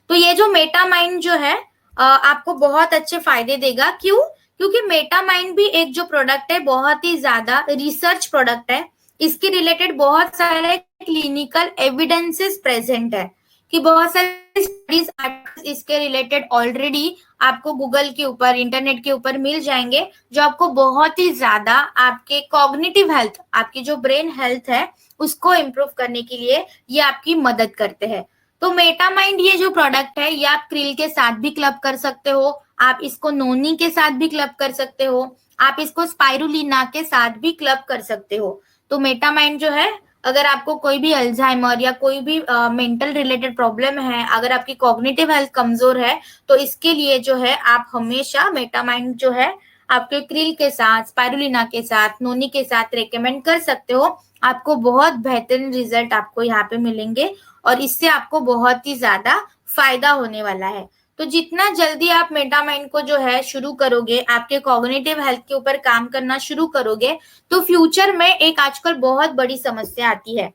तो ये जो मेटामाइंड जो है आपको बहुत अच्छे फायदे देगा। क्यों? क्योंकि मेटामाइंड भी एक जो प्रोडक्ट है बहुत ही ज्यादा रिसर्च प्रोडक्ट है। इसके रिलेटेड बहुत सारे क्लिनिकल एविडेंसेस प्रेजेंट है कि बहुत सारे स्टडीज आर्टिकल्स इसके रिलेटेड ऑलरेडी आपको गूगल के ऊपर, इंटरनेट के ऊपर मिल जाएंगे, जो आपको बहुत ही ज्यादा आपके कॉग्निटिव हेल्थ, आपकी जो ब्रेन हेल्थ है उसको इम्प्रूव करने के लिए ये आपकी मदद करते हैं। तो मेटामाइंड ये जो प्रोडक्ट है ये आप क्रिल के साथ भी क्लब कर सकते हो, आप इसको नोनी के साथ भी क्लब कर सकते हो, आप इसको स्पाइरुलिना के साथ भी क्लब कर सकते हो। तो मेटामाइंड जो है, अगर आपको कोई भी अल्जाइमर या कोई भी मेंटल रिलेटेड प्रॉब्लम है, अगर आपकी कॉग्निटिव हेल्थ कमजोर है, तो इसके लिए जो है आप हमेशा मेटामाइंड जो है आपके क्रिल के साथ, स्पाइरुलिना के साथ, नोनी के साथ रेकमेंड कर सकते हो। आपको बहुत बेहतरीन रिजल्ट आपको यहाँ पे मिलेंगे और इससे आपको बहुत ही ज्यादा फायदा होने वाला है। तो जितना जल्दी आप मेटामाइंड को जो है शुरू करोगे, आपके कॉग्निटिव हेल्थ के ऊपर काम करना शुरू करोगे, तो फ्यूचर में एक आजकल बहुत बड़ी समस्या आती है,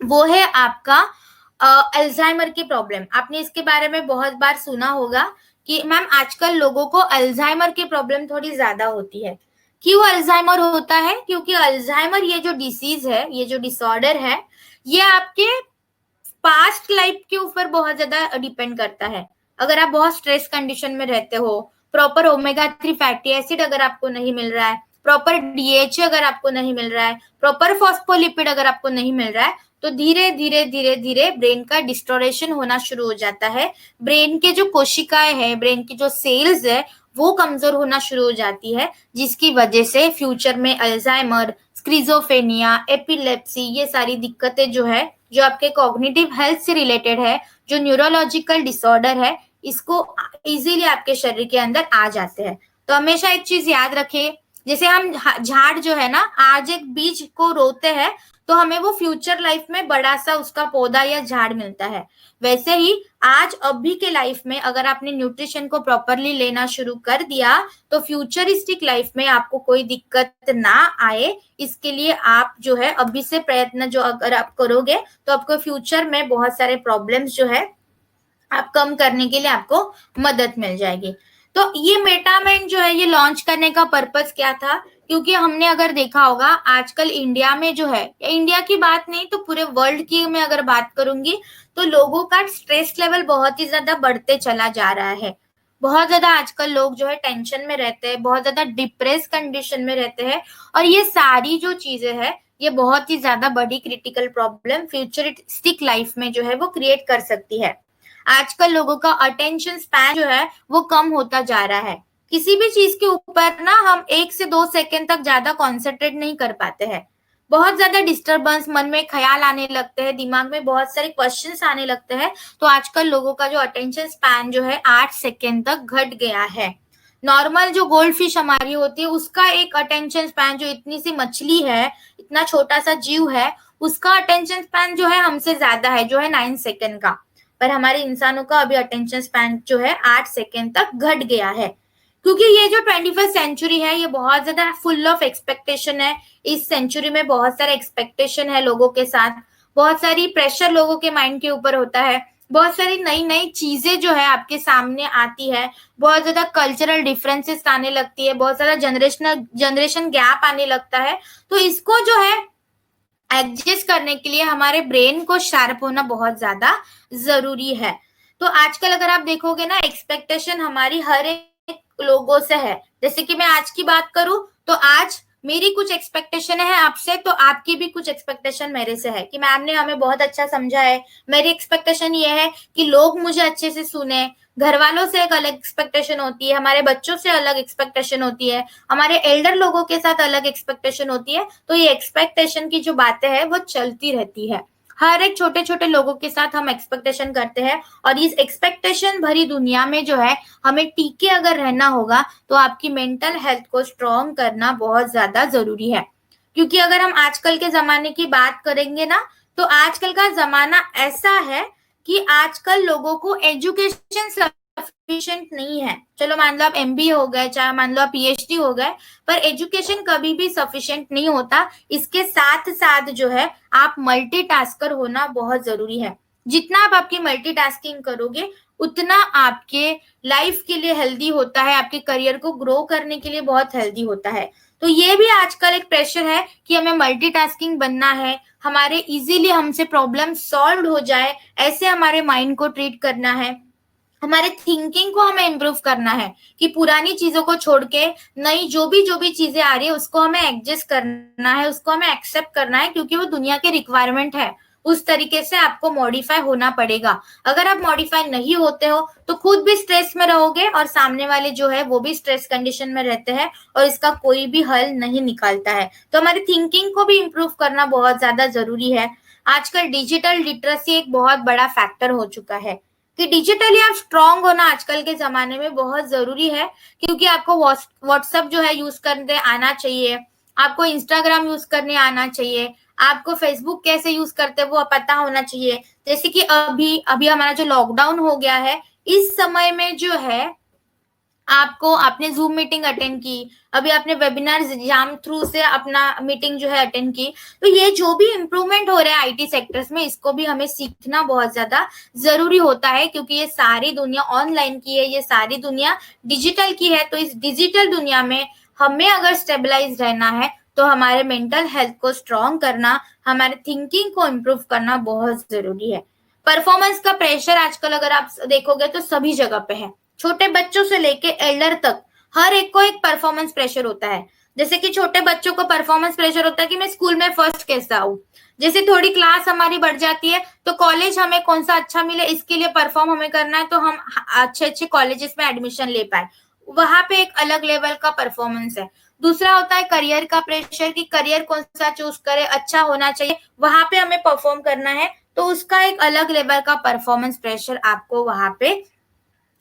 वो है आपका अल्जाइमर की प्रॉब्लम। आपने इसके बारे में बहुत बार सुना होगा कि मैम आजकल लोगों को अल्जाइमर की प्रॉब्लम थोड़ी ज्यादा होती है। क्यों अल्जाइमर होता है? क्योंकि अल्जाइमर ये जो डिसीज है, ये जो डिसऑर्डर है, ये आपके पास्ट लाइफ के ऊपर बहुत ज्यादा डिपेंड करता है। अगर आप बहुत स्ट्रेस कंडीशन में रहते हो, प्रॉपर ओमेगा 3 फैटी एसिड अगर आपको नहीं मिल रहा है, प्रॉपर डीएचए अगर आपको नहीं मिल रहा है, प्रॉपर फॉस्फोलिपिड अगर आपको नहीं मिल रहा है, तो धीरे धीरे धीरे धीरे ब्रेन का डिस्टोरेशन होना शुरू हो जाता है। ब्रेन के जो कोशिकाएं हैं, ब्रेन की जो सेल्स है, वो कमजोर होना शुरू हो जाती है, जिसकी वजह से फ्यूचर में अल्जाइमर, स्क्रीजोफेनिया, एपिलेप्सी, ये सारी दिक्कतें जो है, जो आपके कॉग्निटिव हेल्थ से रिलेटेड है, जो न्यूरोलॉजिकल डिसऑर्डर है, इसको इजीली आपके शरीर के अंदर आ जाते हैं। तो हमेशा एक चीज याद रखिए, जैसे हम झाड़ जो है ना, आज एक बीज को रोते हैं तो हमें वो फ्यूचर लाइफ में बड़ा सा उसका पौधा या झाड़ मिलता है। वैसे ही आज अभी के लाइफ में अगर आपने न्यूट्रिशन को प्रॉपरली लेना शुरू कर दिया, तो फ्यूचरिस्टिक लाइफ में आपको कोई दिक्कत ना आए, इसके लिए आप जो है अभी से प्रयत्न जो अगर आप करोगे, तो आपको फ्यूचर में बहुत सारे प्रॉब्लम्स जो है आप कम करने के लिए आपको मदद मिल जाएगी। तो ये मेटामाइंड जो है, ये लॉन्च करने का पर्पस क्या था? क्योंकि हमने अगर देखा होगा आजकल इंडिया में जो है, इंडिया की बात नहीं तो पूरे वर्ल्ड की मैं अगर बात करूंगी, तो लोगों का स्ट्रेस लेवल बहुत ही ज्यादा बढ़ते चला जा रहा है। बहुत ज्यादा आजकल लोग जो है टेंशन में रहते हैं, बहुत ज्यादा डिप्रेस कंडीशन में रहते हैं, और ये सारी जो चीजें है, ये बहुत ही ज्यादा बड़ी क्रिटिकल प्रॉब्लम फ्यूचरिस्टिक लाइफ में जो है वो क्रिएट कर सकती है। आजकल लोगों का अटेंशन स्पैन जो है वो कम होता जा रहा है। किसी भी चीज के ऊपर ना हम 1 से 2 सेकंड तक ज्यादा कॉन्सेंट्रेट नहीं कर पाते हैं। बहुत ज्यादा डिस्टरबेंस, मन में ख्याल आने लगते हैं, दिमाग में बहुत सारे क्वेश्चंस आने लगते हैं। तो आजकल लोगों का जो अटेंशन स्पैन जो है 8 सेकंड तक घट गया है। नॉर्मल जो गोल्ड फिश हमारी होती है, उसका एक अटेंशन स्पैन, जो इतनी सी मछली है, इतना छोटा सा जीव है, उसका अटेंशन स्पैन जो है हमसे ज्यादा है, जो है 9 सेकंड का। पर हमारे इंसानों का अभी अटेंशन स्पैन जो है 8 सेकंड तक घट गया है। क्योंकि ये जो 21st सेंचुरी है, ये बहुत ज्यादा फुल ऑफ एक्सपेक्टेशन है। इस सेंचुरी में बहुत सारे एक्सपेक्टेशन है लोगों के साथ, बहुत सारी प्रेशर लोगों के माइंड के ऊपर होता है, बहुत सारी नई नई चीजें जो है आपके सामने आती है, बहुत ज्यादा कल्चरल डिफरेंसेस आने लगती है, बहुत सारा जनरेशन गैप आने लगता है। तो इसको जो है एडजस्ट करने के लिए हमारे ब्रेन को शार्प होना बहुत ज्यादा जरूरी है। तो आजकल अगर आप देखोगे ना, एक्सपेक्टेशन हमारी हर एक लोगों से है। जैसे कि मैं आज की बात करूं, तो आज मेरी कुछ एक्सपेक्टेशन है आपसे, तो आपकी भी कुछ एक्सपेक्टेशन मेरे से है कि मैम ने हमें बहुत अच्छा समझा है। मेरी एक्सपेक्टेशन ये है कि लोग मुझे अच्छे से सुने। घर वालों से एक अलग एक्सपेक्टेशन होती है, हमारे बच्चों से अलग एक्सपेक्टेशन होती है, हमारे एल्डर लोगों के साथ अलग एक्सपेक्टेशन होती है। तो ये एक्सपेक्टेशन की जो बातें हैं वो चलती रहती है। हर एक छोटे छोटे लोगों के साथ हम एक्सपेक्टेशन करते हैं, और इस एक्सपेक्टेशन भरी दुनिया में जो है हमें टिके अगर रहना होगा, तो आपकी मेंटल हेल्थ को स्ट्रॉन्ग करना बहुत ज्यादा जरूरी है। क्योंकि अगर हम आजकल के जमाने की बात करेंगे ना, तो आजकल का जमाना ऐसा है कि आजकल लोगों को एजुकेशन सफिशिएंट नहीं है। चलो मान लो आप एमबीए हो गए, चाहे मान लो आप पीएचडी हो गए, पर एजुकेशन कभी भी सफिशिएंट नहीं होता। इसके साथ साथ जो है आप मल्टीटास्कर होना बहुत जरूरी है। जितना आप आपकी मल्टीटास्किंग करोगे उतना आपके लाइफ के लिए हेल्दी होता है, आपके करियर को ग्रो करने के लिए बहुत हेल्दी होता है। तो ये भी आजकल एक प्रेशर है कि हमें मल्टीटास्किंग बनना है, हमारे इजीली हमसे प्रॉब्लम सॉल्व हो जाए, ऐसे हमारे माइंड को ट्रीट करना है, हमारे थिंकिंग को हमें इम्प्रूव करना है कि पुरानी चीजों को छोड़ के नई जो भी चीजें आ रही है उसको हमें एडजस्ट करना है, उसको हमें एक्सेप्ट करना है, क्योंकि वो दुनिया के रिक्वायरमेंट है। उस तरीके से आपको मॉडिफाई होना पड़ेगा। अगर आप मॉडिफाई नहीं होते हो तो खुद भी स्ट्रेस में रहोगे और सामने वाले जो है वो भी स्ट्रेस कंडीशन में रहते हैं और इसका कोई भी हल नहीं निकालता है। तो हमारी थिंकिंग को भी इम्प्रूव करना बहुत ज्यादा जरूरी है। आजकल डिजिटल लिटरेसी एक बहुत बड़ा फैक्टर हो चुका है कि डिजिटली आप स्ट्रांग होना आजकल के जमाने में बहुत जरूरी है, क्योंकि आपको व्हाट्सएप जो है यूज करने आना चाहिए, आपको इंस्टाग्राम यूज करने आना चाहिए, आपको फेसबुक कैसे यूज करते हैं वो पता होना चाहिए। जैसे कि अभी अभी हमारा जो लॉकडाउन हो गया है, इस समय में जो है आपको आपने जूम मीटिंग अटेंड की, अभी आपने वेबिनार जाम थ्रू से अपना मीटिंग जो है अटेंड की, तो ये जो भी इम्प्रूवमेंट हो रहा है आईटी सेक्टर्स में, इसको भी हमें सीखना बहुत ज्यादा जरूरी होता है, क्योंकि ये सारी दुनिया ऑनलाइन की है, ये सारी दुनिया डिजिटल की है। तो इस डिजिटल दुनिया में हमें अगर स्टेबलाइज रहना है तो हमारे मेंटल हेल्थ को स्ट्रॉन्ग करना, हमारे थिंकिंग को इम्प्रूव करना बहुत जरूरी है। परफॉर्मेंस का प्रेशर आजकल अगर आप देखोगे तो सभी जगह पे है, छोटे बच्चों से लेके एल्डर तक हर एक को एक परफॉर्मेंस प्रेशर होता है। जैसे कि छोटे बच्चों को परफॉर्मेंस प्रेशर होता है कि मैं स्कूल में फर्स्ट कैसे आऊं, जैसे थोड़ी क्लास हमारी बढ़ जाती है तो कॉलेज हमें कौन सा अच्छा मिले इसके लिए परफॉर्म हमें करना है, तो हम अच्छे अच्छे कॉलेजेस में एडमिशन ले पाए, वहां पे एक अलग लेवल का परफॉर्मेंस है। दूसरा होता है करियर का प्रेशर कि करियर कौन सा चूज करे, अच्छा होना चाहिए, वहां पे हमें परफॉर्म करना है, तो उसका एक अलग लेवल का परफॉर्मेंस प्रेशर आपको वहां पे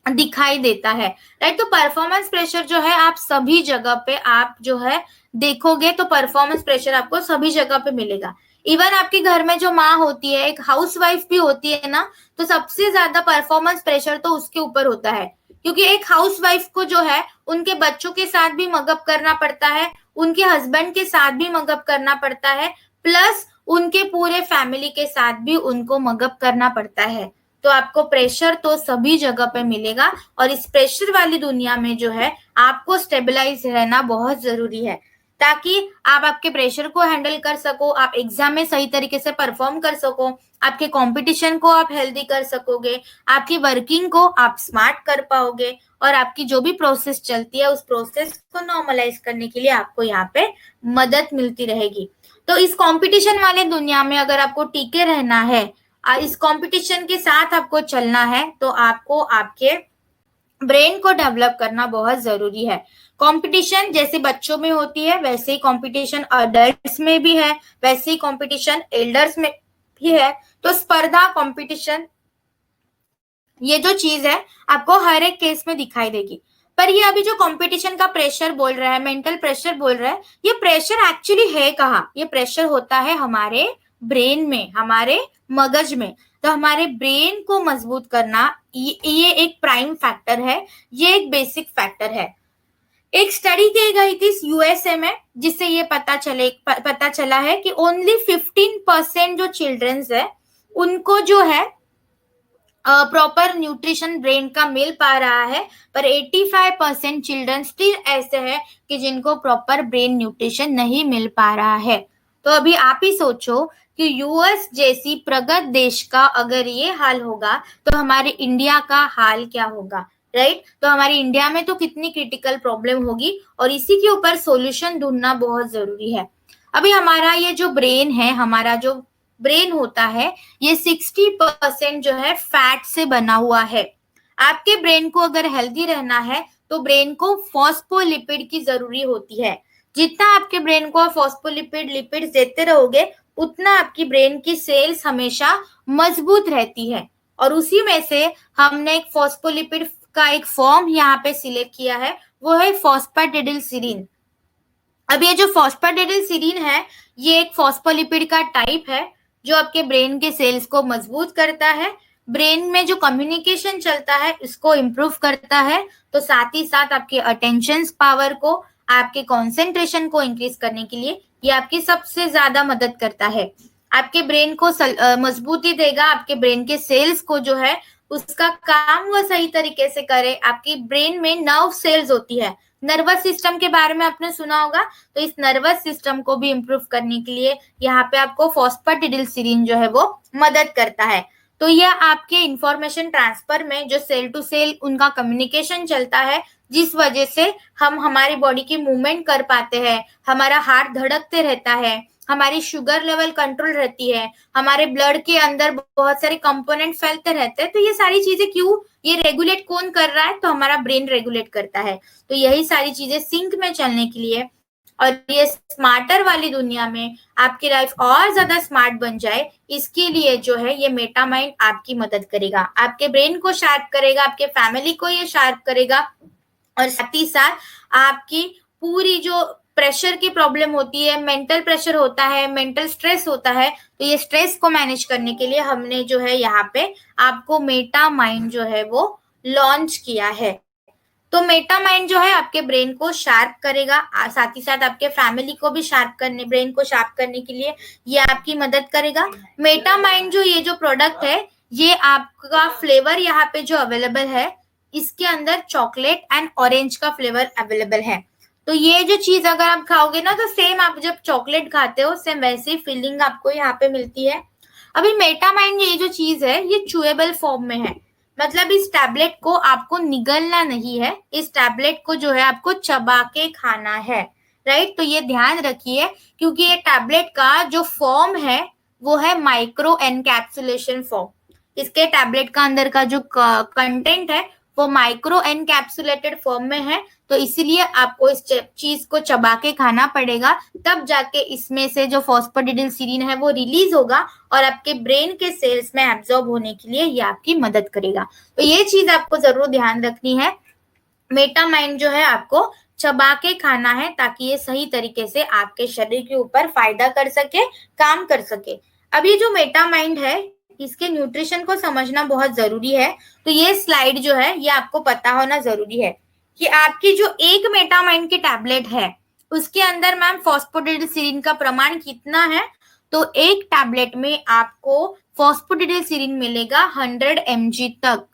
दिखाई देता है। राइट, तो परफॉर्मेंस प्रेशर जो है आप सभी जगह पे आप जो है देखोगे तो परफॉर्मेंस प्रेशर आपको सभी जगह पे मिलेगा। इवन आपके घर में जो माँ होती है, एक हाउसवाइफ भी होती है ना, तो सबसे ज्यादा परफॉर्मेंस प्रेशर तो उसके ऊपर होता है, क्योंकि एक हाउसवाइफ को जो है उनके बच्चों के साथ भी मगअप करना पड़ता है, उनके हस्बैंड के साथ भी मगअप करना पड़ता है, प्लस उनके पूरे फैमिली के साथ भी उनको मगअप करना पड़ता है। तो आपको प्रेशर तो सभी जगह पे मिलेगा और इस प्रेशर वाली दुनिया में जो है आपको स्टेबलाइज रहना बहुत जरूरी है, ताकि आप आपके प्रेशर को हैंडल कर सको, आप एग्जाम में सही तरीके से परफॉर्म कर सको, आपके कंपटीशन को आप हेल्दी कर सकोगे, आपकी वर्किंग को आप स्मार्ट कर पाओगे और आपकी जो भी प्रोसेस चलती है उस प्रोसेस को नॉर्मलाइज करने के लिए आपको यहाँ पे मदद मिलती रहेगी। तो इस कंपटीशन वाले दुनिया में अगर आपको टिके रहना है, इस कंपटीशन के साथ आपको चलना है, तो आपको आपके ब्रेन को डेवलप करना बहुत जरूरी है। कंपटीशन जैसे बच्चों में होती है वैसे ही कंपटीशन अडल्ट्स में भी है, वैसे ही कंपटीशन एल्डर्स में भी है। तो स्पर्धा कंपटीशन ये जो चीज है आपको हर एक केस में दिखाई देगी। पर ये अभी जो कंपटीशन का प्रेशर बोल रहा है, मेंटल प्रेशर बोल रहा है, ये प्रेशर एक्चुअली है कहाँ? ये प्रेशर होता है हमारे ब्रेन में, हमारे मगज में। तो हमारे ब्रेन को मजबूत करना ये एक प्राइम फैक्टर है, ये एक बेसिक फैक्टर है। एक स्टडी की गई थी यूएसए में, जिससे ये पता चला है कि ओनली 15% जो चिल्ड्रंस है उनको जो है प्रॉपर न्यूट्रिशन ब्रेन का मिल पा रहा है, पर 85% चिल्ड्रन स्टिल ऐसे हैं कि जिनको प्रॉपर ब्रेन न्यूट्रिशन नहीं मिल पा रहा है। तो अभी आप ही सोचो कि यूएस जैसी प्रगत देश का अगर ये हाल होगा तो हमारे इंडिया का हाल क्या होगा, राइट? तो हमारी इंडिया में तो कितनी क्रिटिकल प्रॉब्लम होगी और इसी के ऊपर सॉल्यूशन ढूंढना बहुत जरूरी है। अभी हमारा ये जो ब्रेन है, हमारा जो ब्रेन होता है, ये 60% जो है फैट से बना हुआ है। आपके ब्रेन को अगर हेल्दी रहना है तो ब्रेन को फॉस्फोलिपिड की जरूरी होती है। जितना आपके ब्रेन को लिपिड्स देते रहोगे उतना आपकी ब्रेन की सेल्स हमेशा मजबूत रहती है। और उसी में से हमने एक फॉस्फोलिपिड का एक फॉर्म यहाँ पे सिलेक्ट किया है, वो है फॉस्फेटिडिलसीरीन। अब ये जो फॉस्फेटिडिलसीरीन है ये एक फॉस्फोलिपिड का टाइप है जो आपके ब्रेन के सेल्स को मजबूत करता है, ब्रेन में जो कम्युनिकेशन चलता है इसको इम्प्रूव करता है, तो साथ ही साथ आपके अटेंशन पावर को, आपके कंसंट्रेशन को इंक्रीज करने के लिए ये आपकी सबसे ज्यादा मदद करता है। आपके ब्रेन को मजबूती देगा, आपके ब्रेन के सेल्स को जो है उसका काम वो सही तरीके से करे। आपकी ब्रेन में नर्व सेल्स होती है, नर्वस सिस्टम के बारे में आपने सुना होगा, तो इस नर्वस सिस्टम को भी इम्प्रूव करने के लिए यहाँ पे आपको फॉस्फेटिडिलसिरिन जो है वो मदद करता है। तो यह आपके इंफॉर्मेशन ट्रांसफर में जो सेल टू सेल उनका कम्युनिकेशन चलता है, जिस वजह से हम हमारी बॉडी की मूवमेंट कर पाते हैं, हमारा हार्ट धड़कते रहता है, हमारी शुगर लेवल कंट्रोल रहती है, हमारे ब्लड के अंदर बहुत सारे कंपोनेंट फैलते रहते हैं। तो ये सारी चीजें क्यों, ये रेगुलेट कौन कर रहा है, तो हमारा ब्रेन रेगुलेट करता है। तो यही सारी चीजें सिंक में चलने के लिए और ये स्मार्टर वाली दुनिया में आपकी लाइफ और ज्यादा स्मार्ट बन जाए, इसके लिए जो है ये मेटामाइंड आपकी मदद करेगा, आपके ब्रेन को शार्प करेगा, आपके फैमिली को ये शार्प करेगा, और साथ ही साथ आपकी पूरी जो प्रेशर की प्रॉब्लम होती है, मेंटल प्रेशर होता है, मेंटल स्ट्रेस होता है, तो ये स्ट्रेस को मैनेज करने के लिए हमने जो है यहाँ पे आपको मेटा माइंड जो है वो लॉन्च किया है। तो मेटा माइंड जो है आपके ब्रेन को शार्प करेगा, साथ ही साथ आपके फैमिली को भी शार्प करने, ब्रेन को शार्प करने के लिए ये आपकी मदद करेगा। मेटा माइंड जो ये जो प्रोडक्ट है, ये आपका फ्लेवर यहाँ पे जो अवेलेबल है, इसके अंदर चॉकलेट एंड ऑरेंज का फ्लेवर अवेलेबल है। तो ये जो चीज अगर आप खाओगे ना, तो सेम आप जब चॉकलेट खाते हो सेम वैसी फीलिंग आपको यहाँ पे मिलती है। अभी मेटामाइंड ये जो चीज है ये चूएबल फॉर्म में है, मतलब इस टैबलेट को आपको निगलना नहीं है, इस टैबलेट को जो है आपको चबा के खाना है, राइट। तो ये ध्यान रखिए, क्योंकि ये टैबलेट का जो फॉर्म है वो है माइक्रो एनकैप्सुलेशन फॉर्म। इसके टैबलेट का अंदर का जो कंटेंट है वो माइक्रो एनकैप्सुलेटेड फॉर्म में है, तो इसीलिए आपको इस चीज को चबा के खाना पड़ेगा, तब जाके इसमें से जो फॉस्फेटिडिलसिरिन है वो रिलीज होगा और आपके ब्रेन के सेल्स में एब्जॉर्ब होने के लिए ये आपकी मदद करेगा। तो ये चीज आपको जरूर ध्यान रखनी है, मेटामाइंड जो है आपको चबा के खाना है, ताकि ये सही तरीके से आपके शरीर के ऊपर फायदा कर सके, काम कर सके। अब ये जो मेटामाइंड है, इसके न्यूट्रिशन को समझना बहुत जरूरी है। तो ये स्लाइड जो है ये आपको पता होना जरूरी है कि आपकी जो एक मेटामाइंड की टैबलेट है उसके अंदर मैम फॉस्फेटिडिलसिरिन का प्रमाण कितना है। तो एक टैबलेट में आपको फॉस्फेटिडिलसिरिन मिलेगा 100 mg तक,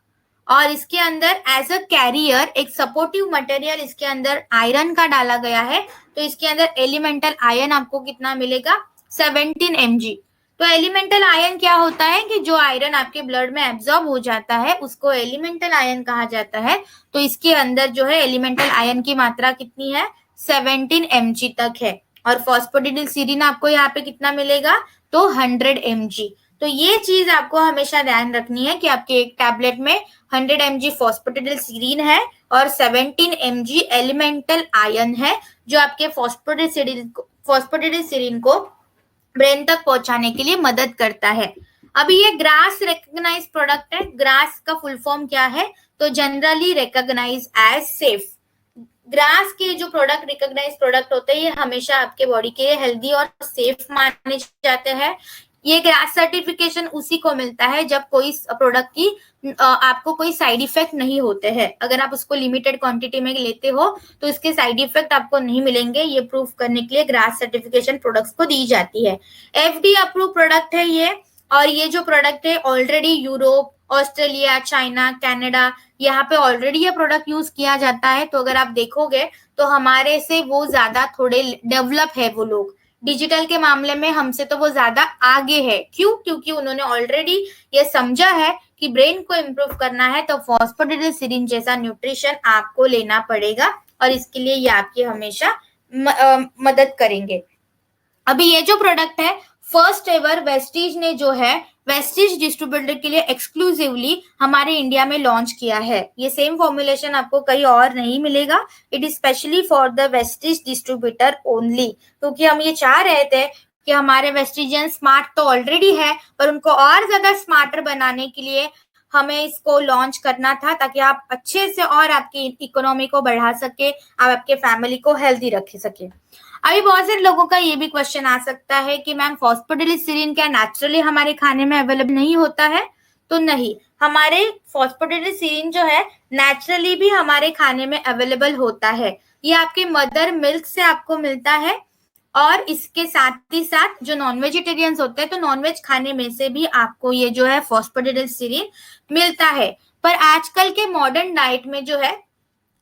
और इसके अंदर एज अ कैरियर एक सपोर्टिव मटेरियल इसके अंदर आयरन का डाला गया है। तो इसके अंदर एलिमेंटल आयरन आपको कितना मिलेगा, 17 mg। तो एलिमेंटल आयरन क्या होता है कि जो आयरन आपके ब्लड में एब्जॉर्ब हो जाता है उसको एलिमेंटल आयरन कहा जाता है। तो इसके अंदर जो है एलिमेंटल आयरन की मात्रा कितनी है, 17 mg तक है। और फॉस्फेटिडिलसिरिन आपको यहाँ पे कितना मिलेगा, तो 100 mg। तो ये चीज आपको हमेशा ध्यान रखनी है कि आपके एक टैबलेट में 100 mg फॉस्फेटिडिलसिरिन है और 17 mg एलिमेंटल आयरन है, जो आपके फॉस्फेटिडिलसिरिन को ब्रेन तक पहुंचाने के लिए मदद करता है। अभी ये ग्रास रिकॉग्नाइज प्रोडक्ट है। ग्रास का फुल फॉर्म क्या है, तो generally recognise as safe. GRAS के जो प्रोडक्ट रिकॉग्नाइज प्रोडक्ट होते हैं ये हमेशा आपके बॉडी के लिए हेल्दी और सेफ माने जाते हैं। ये ग्रास सर्टिफिकेशन उसी को मिलता है जब कोई प्रोडक्ट की आपको कोई साइड इफेक्ट नहीं होते हैं। अगर आप उसको लिमिटेड क्वांटिटी में लेते हो तो इसके साइड इफेक्ट आपको नहीं मिलेंगे, ये प्रूफ करने के लिए ग्रास सर्टिफिकेशन प्रोडक्ट्स को दी जाती है। एफडी अप्रूव प्रोडक्ट है ये, और ये जो प्रोडक्ट है already Europe, Australia, China, Canada, यहाँ पे ऑलरेडी ये प्रोडक्ट यूज किया जाता है। तो अगर आप देखोगे तो हमारे से वो ज्यादा थोड़े डेवलप है, वो लोग डिजिटल के मामले में हमसे तो वो ज्यादा आगे है। क्यों, क्योंकि उन्होंने ऑलरेडी ये समझा है कि ब्रेन को इम्प्रूव करना है तो फॉस्फेटिडिलसिरिन जैसा न्यूट्रिशन आपको लेना पड़ेगा, और इसके लिए ये आपकी हमेशा मदद करेंगे। अभी ये जो प्रोडक्ट है फर्स्ट एवर वेस्टीज ने जो है वेस्टीज डिस्ट्रीब्यूटर के लिए एक्सक्लूसिवली हमारे इंडिया में लॉन्च किया है। ये सेम फॉर्मुलेशन आपको कहीं और नहीं मिलेगा, it is specially for the Vestige distributor only. क्योंकि हम ये चाह रहे थे कि हमारे वेस्टीजियन स्मार्ट तो ऑलरेडी है, पर उनको और ज्यादा स्मार्टर बनाने के लिए हमें इसको लॉन्च करना था, ताकि आप अच्छे से और आपकी इकोनॉमी को बढ़ा सके, आप आपके फैमिली को हेल्दी रख सके। अभी बहुत सारे लोगों का ये भी क्वेश्चन आ सकता है कि मैम फॉस्फेटिडिलसिरिन क्या नेचुरली हमारे खाने में अवेलेबल नहीं होता है। तो नहीं, हमारे फॉस्फेटिडिलसिरिन जो है नेचुरली भी हमारे खाने में अवेलेबल होता है। ये आपके मदर मिल्क से आपको मिलता है, और इसके साथ ही साथ जो नॉन वेजिटेरियंस होते हैं तो नॉनवेज खाने में से भी आपको ये जो है फॉस्फोडिडिलसीरीन मिलता है। पर आजकल के मॉडर्न डाइट में जो है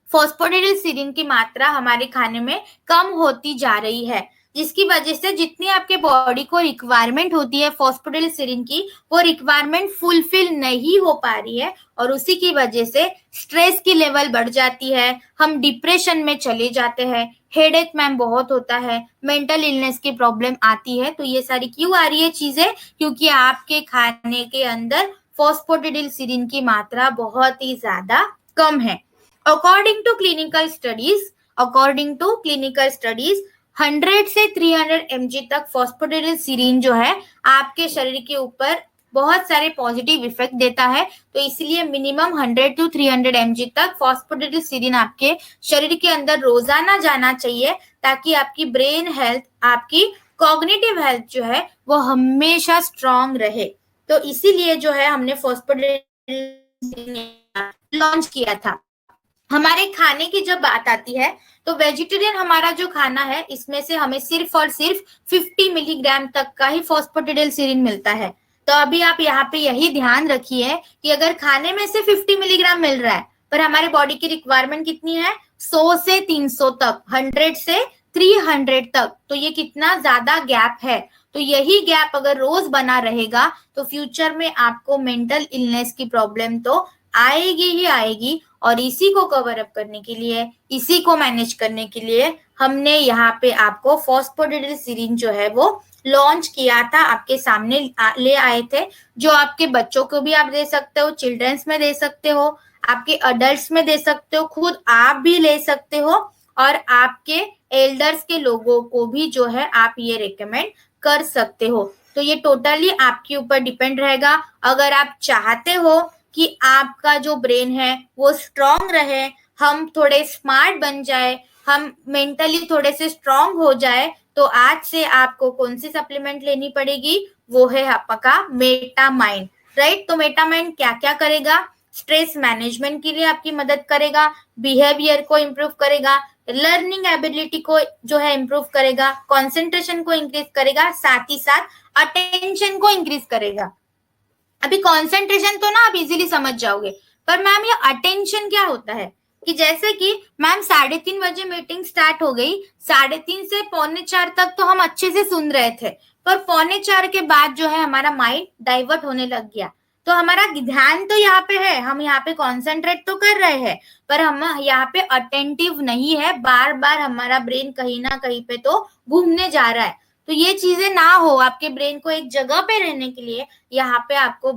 फॉस्फोडिलिसरीन की मात्रा हमारे खाने में कम होती जा रही है, जिसकी वजह से जितनी आपके बॉडी को रिक्वायरमेंट होती है फॉस्फोडिलिसरीन की, वो रिक्वायरमेंट फुलफिल नहीं हो पा रही है और उसी की वजह से स्ट्रेस की लेवल बढ़ जाती है, हम डिप्रेशन में चले जाते हैं, हेडेक मैम बहुत होता है, मेंटल इलनेस की प्रॉब्लम आती है। तो ये सारी क्यों आ रही है चीजें? क्योंकि आपके खाने के अंदर फॉस्फोडिलिसरीन की मात्रा बहुत ही ज्यादा कम है। According to clinical studies, 100 से 300 mg तक फॉस्फोडिलिसरीन जो है आपके शरीर के ऊपर बहुत सारे पॉजिटिव इफेक्ट देता है। तो इसलिए मिनिमम 100 to 300 mg तक फॉस्फोडिलिसरीन आपके शरीर के अंदर रोजाना जाना चाहिए, ताकि आपकी ब्रेन हेल्थ, आपकी कॉग्निटिव हेल्थ जो है वो हमेशा स्ट्रांग रहे। तो इसीलिए जो है हमने फॉस्फोडिलिसरीन लॉन्च किया था। हमारे खाने की जब बात आती है तो वेजिटेरियन हमारा जो खाना है इसमें से हमें सिर्फ और सिर्फ 50 मिलीग्राम तक का ही फॉस्फोडिलिसरीन मिलता है। तो अभी आप यहाँ पे यही ध्यान रखिए कि अगर खाने में से 50 मिलीग्राम मिल रहा है पर हमारे बॉडी की रिक्वायरमेंट कितनी है, 100 से 300 तक, 100 से 300 तक, तो ये कितना ज्यादा गैप है। तो यही गैप अगर रोज बना रहेगा तो फ्यूचर में आपको मेंटल इलनेस की प्रॉब्लम तो आएगी ही आएगी। और इसी को कवर अप करने के लिए, इसी को मैनेज करने के लिए हमने यहाँ पे आपको फॉस्फोडिलिसरीन जो है वो लॉन्च किया था, आपके सामने ले आए थे, जो आपके बच्चों को भी आप दे सकते हो, चिल्ड्रंस में दे सकते हो, आपके अडल्ट्स में दे सकते हो, खुद आप भी ले सकते हो और आपके एल्डर्स के लोगों को भी जो है आप ये रिकमेंड कर सकते हो। तो ये टोटली आपके ऊपर डिपेंड रहेगा। अगर आप चाहते हो कि आपका जो ब्रेन है वो स्ट्रांग रहे, हम थोड़े स्मार्ट बन जाए, हम मेंटली थोड़े से स्ट्रांग हो जाए, तो आज से आपको कौन सी सप्लीमेंट लेनी पड़ेगी, वो है आपका मेटामाइन, राइट। तो मेटामाइन क्या क्या करेगा? स्ट्रेस मैनेजमेंट के लिए आपकी मदद करेगा, बिहेवियर को इम्प्रूव करेगा, लर्निंग एबिलिटी को जो है इम्प्रूव करेगा, कॉन्सेंट्रेशन को इंक्रीज करेगा, साथ ही साथ अटेंशन को इंक्रीज करेगा। अभी कॉन्सेंट्रेशन तो ना आप इजीली समझ जाओगे, पर मैम ये अटेंशन क्या होता है कि जैसे कि मैम 3:30 बजे मीटिंग स्टार्ट हो गई, 3:30 से 3:45 तक तो हम अच्छे से सुन रहे थे, पर 3:45 के बाद जो है हमारा माइंड डाइवर्ट होने लग गया। तो हमारा ध्यान तो यहाँ पे है, हम यहाँ पे कॉन्सेंट्रेट तो कर रहे हैं, पर हम यहाँ पे अटेंटिव नहीं है, बार बार हमारा ब्रेन कहीं ना कहीं पे तो घूमने जा रहा है। तो ये चीजें ना हो, आपके ब्रेन को एक जगह पे रहने के लिए यहाँ पे आपको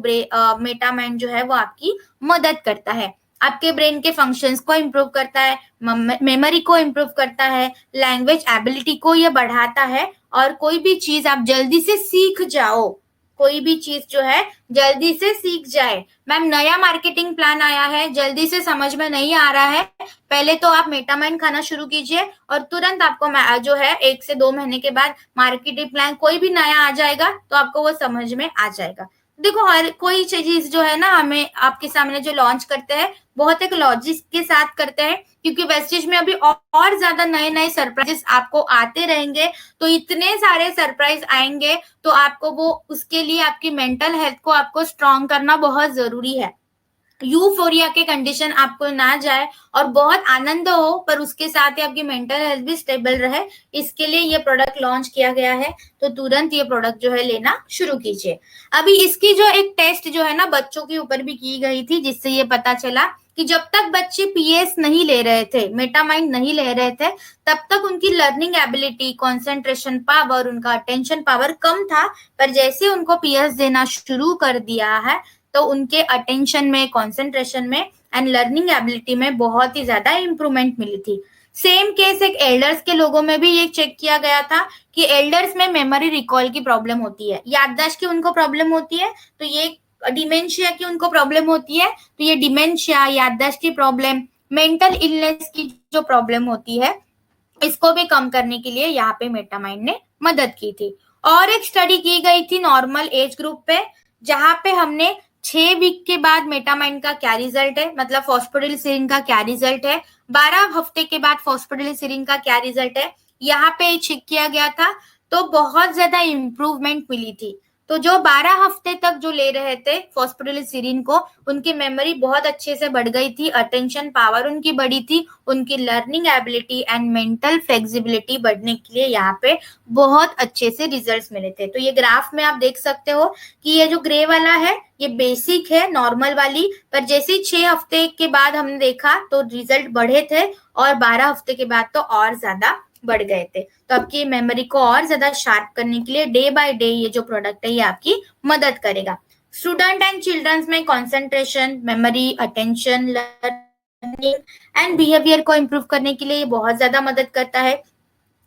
मेटामाइंड जो है वो आपकी मदद करता है, आपके ब्रेन के फंक्शंस को इम्प्रूव करता है, मेमोरी को इम्प्रूव करता है, लैंग्वेज एबिलिटी को ये बढ़ाता है, और कोई भी चीज आप जल्दी से सीख जाओ, कोई भी चीज जो है जल्दी से सीख जाए। मैम नया मार्केटिंग प्लान आया है, जल्दी से समझ में नहीं आ रहा है, पहले तो आप मेटामाइन खाना शुरू कीजिए और तुरंत आपको जो है 1 से 2 महीने के बाद मार्केटिंग प्लान कोई भी नया आ जाएगा तो आपको वो समझ में आ जाएगा। देखो हर कोई चीज जो है ना हमें आपके सामने जो लॉन्च करते हैं बहुत एक लॉजिक के साथ करते हैं, क्योंकि वेस्टेज में अभी और ज्यादा नए नए सरप्राइजेस आपको आते रहेंगे। तो इतने सारे सरप्राइज आएंगे तो आपको वो उसके लिए आपकी मेंटल हेल्थ को आपको स्ट्रांग करना बहुत जरूरी है। यूफोरिया के कंडीशन आपको ना जाए और बहुत आनंद हो, पर उसके साथ ही आपकी मेंटल हेल्थ भी स्टेबल रहे, इसके लिए ये प्रोडक्ट लॉन्च किया गया है। तो तुरंत ये प्रोडक्ट जो है लेना शुरू कीजिए। अभी इसकी जो एक टेस्ट जो है ना बच्चों के ऊपर भी की गई थी, जिससे ये पता चला कि जब तक बच्चे पीएस नहीं ले रहे थे, मेटामाइन नहीं ले रहे थे, तब तक उनकी लर्निंग एबिलिटी, कंसंट्रेशन पावर, उनका अटेंशन पावर कम था। पर जैसे उनको पीएस देना शुरू कर दिया है तो उनके अटेंशन में, कंसंट्रेशन में एंड लर्निंग एबिलिटी में बहुत ही ज्यादा इंप्रूवमेंट मिली थी। सेम केस एक एल्डर्स के लोगों में भी ये चेक किया गया था कि एल्डर्स में मेमोरी रिकॉल की प्रॉब्लम होती है, याददाश्त की उनको प्रॉब्लम होती है, तो ये डिमेंशिया की उनको प्रॉब्लम होती है, तो ये डिमेंशिया, याददाश्त की प्रॉब्लम, मेंटल इलनेस की जो प्रॉब्लम होती है, इसको भी कम करने के लिए यहाँ पे मेटामाइन ने मदद की थी। और एक स्टडी की गई थी नॉर्मल एज ग्रुप पे, जहां पे हमने 6 वीक के बाद मेटामाइन का क्या रिजल्ट है, मतलब फॉस्फोडिलिसरीन का क्या रिजल्ट है, 12 हफ्ते के बाद फॉस्फोडिलिसरीन का क्या रिजल्ट है, यहाँ पे चेक किया गया था तो बहुत ज्यादा इम्प्रूवमेंट मिली थी। तो जो 12 हफ्ते तक जो ले रहे थे फॉस्फोटिलिसिरिन को, उनकी मेमोरी बहुत अच्छे से बढ़ गई थी, अटेंशन पावर उनकी बढ़ी थी, उनकी learning ability and mental flexibility बढ़ने के लिए यहाँ पे बहुत अच्छे से रिजल्ट्स मिले थे। तो ये ग्राफ में आप देख सकते हो कि ये जो ग्रे वाला है ये बेसिक है, नॉर्मल वाली, पर जैसे ही 6 हफ्ते के बाद हमने देखा तो रिजल्ट बढ़े थे और 12 हफ्ते के बाद तो और ज्यादा बढ़ गए थे। तो आपकी मेमोरी को और ज्यादा शार्प करने के लिए डे बाय डे ये जो प्रोडक्ट है ये आपकी मदद करेगा। स्टूडेंट एंड चिल्ड्रंस में concentration, memory, attention, learning and behaviour को इम्प्रूव करने के लिए ये बहुत ज्यादा मदद करता है।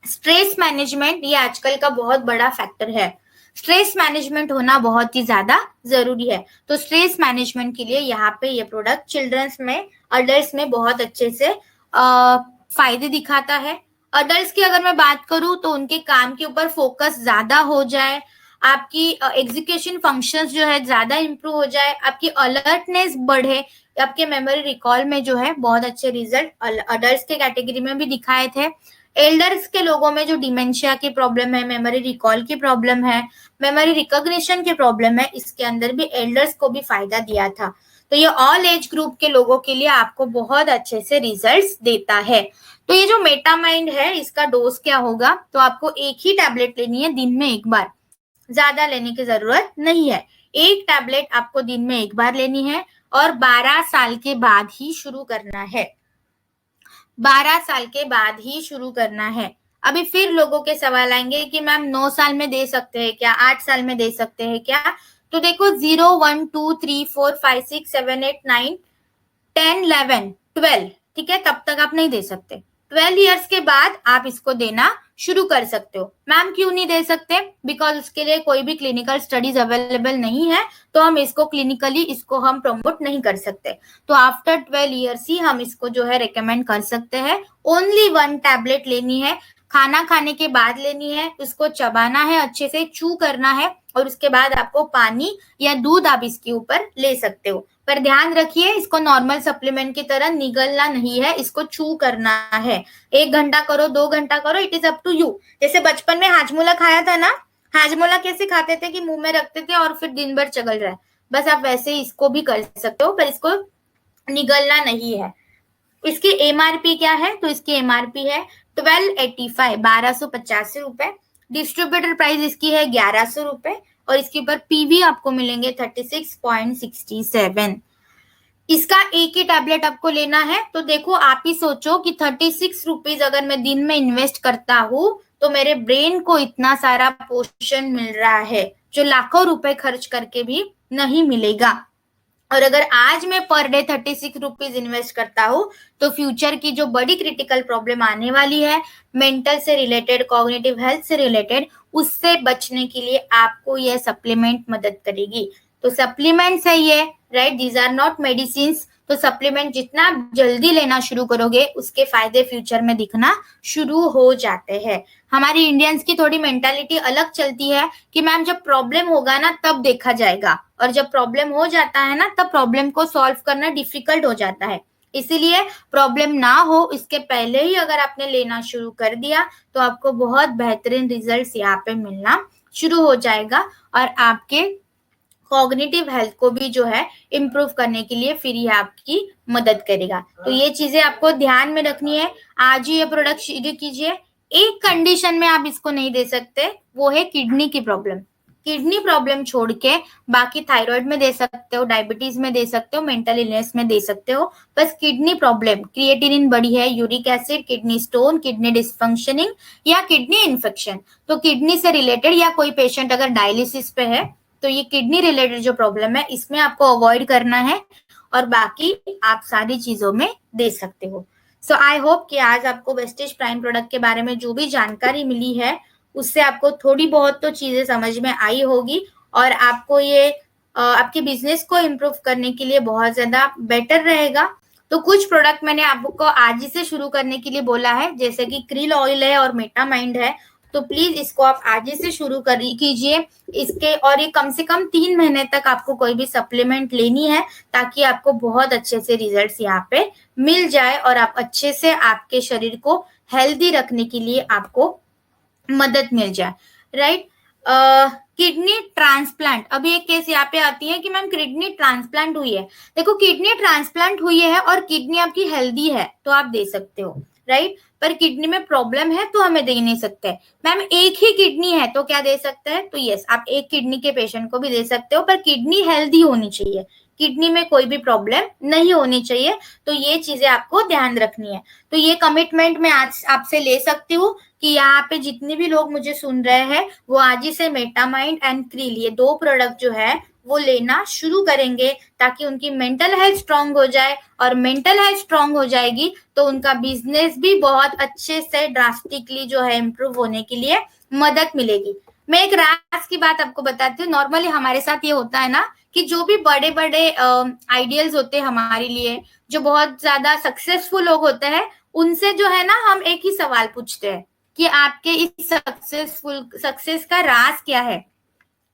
स्ट्रेस मैनेजमेंट ये आजकल का बहुत बड़ा फैक्टर है, स्ट्रेस मैनेजमेंट होना बहुत ही ज्यादा जरूरी है। तो स्ट्रेस मैनेजमेंट के लिए यहाँ पे ये प्रोडक्ट चिल्ड्रंस में, अडल्ट्स में बहुत अच्छे से फायदे दिखाता है। अडल्ट्स की अगर मैं बात करूं तो उनके काम के ऊपर फोकस ज्यादा हो जाए, आपकी एग्जीक्यूशन फंक्शंस जो है ज्यादा इंप्रूव हो जाए, आपकी अलर्टनेस बढ़े, आपके मेमोरी रिकॉल में जो है बहुत अच्छे रिजल्ट अडल्ट्स के कैटेगरी में भी दिखाए थे। एल्डर्स के लोगों में जो डिमेंशिया की प्रॉब्लम है, मेमोरी रिकॉल की प्रॉब्लम है, मेमोरी रिकॉग्निशन की प्रॉब्लम है, इसके अंदर भी एल्डर्स को भी फायदा दिया था। तो ये ऑल एज ग्रुप के लोगों के लिए आपको बहुत अच्छे से रिजल्ट्स देता है। तो ये जो मेटामाइंड है इसका डोज क्या होगा, तो आपको एक ही टैबलेट लेनी है दिन में एक बार, ज्यादा लेने की जरूरत नहीं है। एक टैबलेट आपको दिन में एक बार लेनी है और 12 साल के बाद ही शुरू करना है, 12 साल के बाद ही शुरू करना है। अभी फिर लोगों के सवाल आएंगे कि मैम 9 साल में दे सकते हैं क्या, 8 साल में दे सकते हैं क्या? तो देखो 0, 1, 2, 3, 4, 5, 6, 7, 8, 9, 10, 11, 12, ठीक है, तब तक आप नहीं दे सकते। 12 इयर्स के बाद आप इसको देना शुरू कर सकते हो। मैम क्यों नहीं दे सकते? बिकॉज उसके लिए कोई भी क्लिनिकल स्टडीज अवेलेबल नहीं है, तो हम इसको क्लिनिकली इसको हम प्रमोट नहीं कर सकते। तो आफ्टर 12 इयर्स ही हम इसको जो है रिकमेंड कर सकते हैं। ओनली 1 टैबलेट लेनी है, खाना खाने के बाद लेनी है, उसको चबाना है, अच्छे से चू करना है और उसके बाद आपको पानी या दूध आप इसके ऊपर ले सकते हो। पर ध्यान रखिए इसको नॉर्मल सप्लीमेंट की तरह निगलना नहीं है, इसको चू करना है। 1 घंटा करो, 2 घंटा करो, it is up to you. जैसे बचपन में हाजमोला खाया था ना, हाजमोला कैसे खाते थे कि मुंह में रखते थे और फिर दिन भर चगल रहा है, बस आप वैसे ही इसको भी कर सकते हो, पर इसको निगलना नहीं है। इसकी एमआरपी क्या है? तो इसकी एमआरपी है 1285, 1285 रुपए। डिस्ट्रीब्यूटर प्राइस इसकी है 1100 रुपए और इसके ऊपर पीवी आपको मिलेंगे 36.67। इसका एक ही टैबलेट आपको लेना है। तो देखो आप ही सोचो कि 36 रुपीज अगर मैं दिन में इन्वेस्ट करता हूँ तो मेरे ब्रेन को इतना सारा पोषण मिल रहा है जो लाखों रुपए खर्च करके भी नहीं मिलेगा। और अगर आज मैं पर डे 36 रुपीज इन्वेस्ट करता हूँ तो फ्यूचर की जो बड़ी क्रिटिकल प्रॉब्लम आने वाली है, मेंटल से रिलेटेड, कॉग्निटिव हेल्थ से रिलेटेड, उससे बचने के लिए आपको यह सप्लीमेंट मदद करेगी। तो सप्लीमेंट्स है ये, right, these are not medicine. तो सप्लीमेंट जितना जल्दी लेना शुरू करोगे उसके फायदे फ्यूचर में दिखना शुरू हो जाते हैं। हमारी इंडियंस की थोड़ी मेंटालिटी अलग चलती है कि मैम जब प्रॉब्लम होगा ना तब देखा जाएगा, और जब प्रॉब्लम हो जाता है ना तब प्रॉब्लम को सॉल्व करना डिफिकल्ट हो जाता है। इसीलिए प्रॉब्लम ना हो इसके पहले ही अगर आपने लेना शुरू कर दिया तो आपको बहुत बेहतरीन रिजल्ट्स यहाँ पे मिलना शुरू हो जाएगा और आपके कॉग्निटिव हेल्थ को भी जो है इम्प्रूव करने के लिए फिर ये आपकी मदद करेगा। तो ये चीजें आपको ध्यान में रखनी है। आज ही ये प्रोडक्ट शुरू कीजिए। एक कंडीशन में आप इसको नहीं दे सकते, वो है किडनी की प्रॉब्लम। किडनी प्रॉब्लम छोड़ के बाकी थायराइड में दे सकते हो, डायबिटीज में दे सकते हो, मेंटल इलनेस में दे सकते हो। बस किडनी प्रॉब्लम, क्रिएटिनिन बढ़ी है, uric acid, kidney stone, kidney dysfunctioning या किडनी इन्फेक्शन, तो किडनी से रिलेटेड, या कोई पेशेंट अगर डायलिसिस पे है तो ये किडनी रिलेटेड जो प्रॉब्लम है इसमें आपको अवॉइड करना है और बाकी आप सारी चीजों में दे सकते हो। सो आई होप कि आज आपको वेस्टेज प्राइम प्रोडक्ट के बारे में जो भी जानकारी मिली है उससे आपको थोड़ी बहुत तो चीजें समझ में आई होगी और आपको ये आपके बिजनेस को इम्प्रूव करने के लिए बहुत ज्यादा बेटर रहेगा। तो कुछ प्रोडक्ट मैंने आपको आज ही से शुरू करने के लिए बोला है, जैसे कि क्रिल ऑयल है और मेटामाइंड है, तो प्लीज इसको आप आज ही से शुरू कीजिए इसके, और ये कम से कम 3 महीने तक आपको कोई भी सप्लीमेंट लेनी है ताकि आपको बहुत अच्छे से रिजल्ट्स यहाँ पे मिल जाए और आप अच्छे से आपके शरीर को हेल्दी रखने के लिए आपको मदद मिल जाए, राइट। किडनी ट्रांसप्लांट, अभी एक केस यहाँ पे आती है कि मैम किडनी ट्रांसप्लांट हुई है। देखो किडनी ट्रांसप्लांट हुई है और किडनी आपकी हेल्दी है तो आप दे सकते हो, राइट। पर किडनी में प्रॉब्लम है तो हमें दे नहीं सकते। मैम एक ही किडनी है तो क्या दे सकते हैं, तो यस आप एक किडनी के पेशेंट को भी दे सकते हो, पर किडनी हेल्दी होनी चाहिए, किडनी में कोई भी प्रॉब्लम नहीं होनी चाहिए। तो ये चीजें आपको ध्यान रखनी है। तो ये कमिटमेंट मैं आज आपसे ले सकती हूँ कि यहाँ पे जितने भी लोग मुझे सुन रहे हैं वो आज ही से मेटामाइंड एंड क्रील ये 2 प्रोडक्ट जो है वो लेना शुरू करेंगे ताकि उनकी मेंटल हेल्थ स्ट्रांग हो जाए, और मेंटल हेल्थ स्ट्रांग हो जाएगी तो उनका बिजनेस भी बहुत अच्छे से ड्रास्टिकली जो है इम्प्रूव होने के लिए मदद मिलेगी। मैं एक राज की बात आपको बताती हूँ। नॉर्मली हमारे साथ ये होता है ना कि जो भी बड़े बड़े आइडियल्स होते हैं हमारे लिए, जो बहुत ज्यादा सक्सेसफुल लोग होते हैं, उनसे जो है ना हम एक ही सवाल पूछते हैं कि आपके इस सक्सेस का राज क्या है।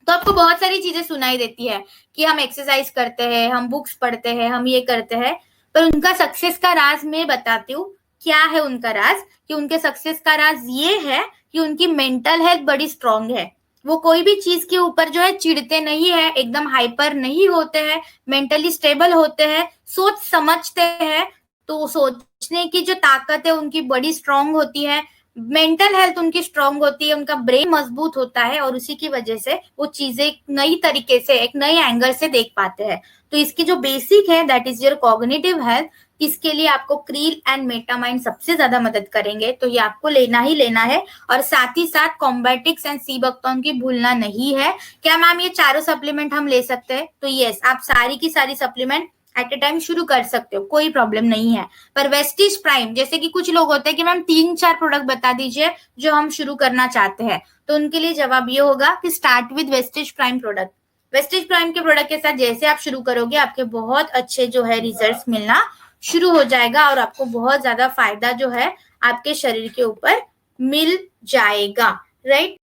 तो आपको बहुत सारी चीजें सुनाई देती है कि हम एक्सरसाइज करते हैं, हम बुक्स पढ़ते हैं, हम ये करते हैं, पर उनका सक्सेस का राज मैं बताती हूँ क्या है उनका राज। कि उनके सक्सेस का राज ये है कि उनकी मेंटल हेल्थ बड़ी स्ट्रांग है। वो कोई भी चीज के ऊपर जो है चिढ़ते नहीं है, एकदम हाइपर नहीं होते हैं, मेंटली स्टेबल होते हैं, सोच समझते हैं, तो सोचने की जो ताकत है उनकी बड़ी स्ट्रांग होती है, मेंटल हेल्थ उनकी स्ट्रांग होती है, उनका ब्रेन मजबूत होता है, और उसी की वजह से वो चीजें एक नई तरीके से, एक नए एंगल से देख पाते हैं। तो इसकी जो बेसिक है that is your cognitive health, इसके लिए आपको क्रील एंड मेटामाइंड सबसे ज्यादा मदद करेंगे। तो ये आपको लेना ही लेना है, और साथ ही साथ कॉम्बैटिक्स एंड सीबकटोन की भूलना नहीं है। क्या मैम ये चारों सप्लीमेंट हम ले सकते हैं, तो यस आप सारी की सारी सप्लीमेंट एट ए टाइम शुरू कर सकते हो, कोई प्रॉब्लम नहीं है। पर वेस्टिज प्राइम, जैसे कि कुछ लोग होते हैं कि मैम 3-4 प्रोडक्ट बता दीजिए जो हम शुरू करना चाहते हैं, तो उनके लिए जवाब ये होगा कि start with Vestige prime product. Vestige prime के प्रोडक्ट के साथ जैसे आप शुरू करोगे आपके बहुत अच्छे जो है रिजल्ट्स मिलना शुरू हो जाएगा, और आपको बहुत ज्यादा फायदा जो है आपके शरीर के ऊपर मिल जाएगा, राइट।